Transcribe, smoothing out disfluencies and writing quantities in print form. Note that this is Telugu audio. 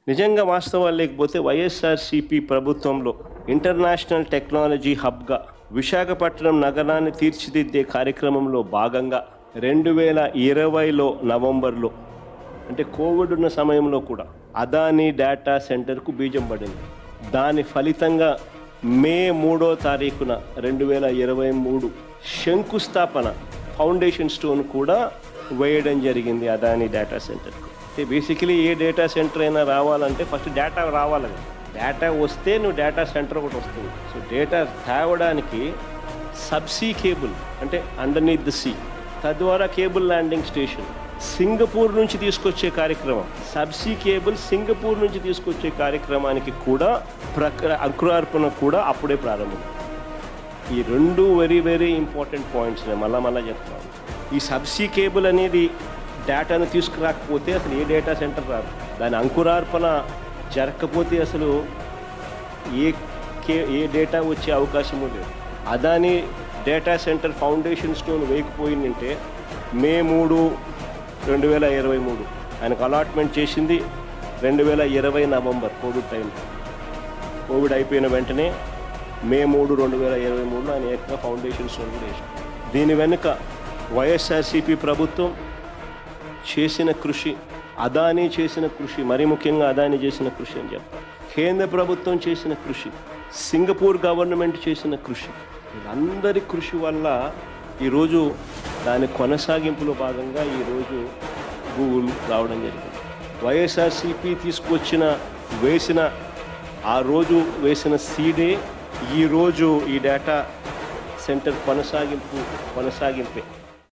నిజంగా వాస్తవాలు లేకపోతే వైఎస్ఆర్సీపీ ప్రభుత్వంలో ఇంటర్నేషనల్ టెక్నాలజీ హబ్గా విశాఖపట్నం నగరాన్ని తీర్చిదిద్దే కార్యక్రమంలో భాగంగా 2020లో నవంబర్లో అంటే కోవిడ్ ఉన్న సమయంలో కూడా అదానీ డేటా సెంటర్కు బీజం పడింది. దాని ఫలితంగా మే 3వ తారీఖున 2023 శంకుస్థాపన ఫౌండేషన్ స్టోన్ కూడా వేయడం జరిగింది అదానీ డేటా సెంటర్కు. అంటే బేసికలీ ఏ డేటా సెంటర్ అయినా రావాలంటే ఫస్ట్ డేటా రావాలి. డేటా వస్తే నువ్వు డేటా సెంటర్ ఒకటి వస్తుంది. సో డేటా తేవడానికి సబ్సీ కేబుల్ అంటే అండర్నీత్ ద సీ, తద్వారా కేబుల్ ల్యాండింగ్ స్టేషన్ సింగపూర్ నుంచి తీసుకొచ్చే కార్యక్రమం, సబ్సీ కేబుల్ సింగపూర్ నుంచి తీసుకొచ్చే కార్యక్రమానికి కూడా అంకురార్పణ కూడా అప్పుడే ప్రారంభం. ఈ రెండు వెరీ వెరీ ఇంపార్టెంట్ పాయింట్స్ నేను మళ్ళా చెప్తాను. ఈ సబ్సీ కేబుల్ అనేది డేటాను తీసుకురాకపోతే అసలు ఏ డేటా సెంటర్ రాదు. దాని అంకురార్పణ జరగకపోతే అసలు ఏ డేటా వచ్చే అవకాశము లేదు. Adani data centre foundation stone వేయకపోయిందంటే మే 3, 2023 ఆయనకు అలాట్మెంట్ చేసింది 2020 నవంబర్ కోవిడ్ టైంలో. కోవిడ్ అయిపోయిన వెంటనే మే 3, 2023లో ఆయన ఏకంగా ఫౌండేషన్ స్టోన్ కూడా వేసాడు. దీని వెనుక వైఎస్ఆర్సీపీ ప్రభుత్వం చేసిన కృషి, అదానీ చేసిన కృషి, మరీ ముఖ్యంగా అదానీ చేసిన కృషి అని చెప్తాను. కేంద్ర ప్రభుత్వం చేసిన కృషి, సింగపూర్ గవర్నమెంట్ చేసిన కృషి, వీళ్ళందరి కృషి వల్ల ఈరోజు దాని కొనసాగింపులో భాగంగా ఈరోజు గూగుల్ రావడం జరిగింది. వైఎస్ఆర్సీపీ ఆ రోజు వేసిన సీడే ఈరోజు ఈ డేటా సెంటర్ కొనసాగింపే.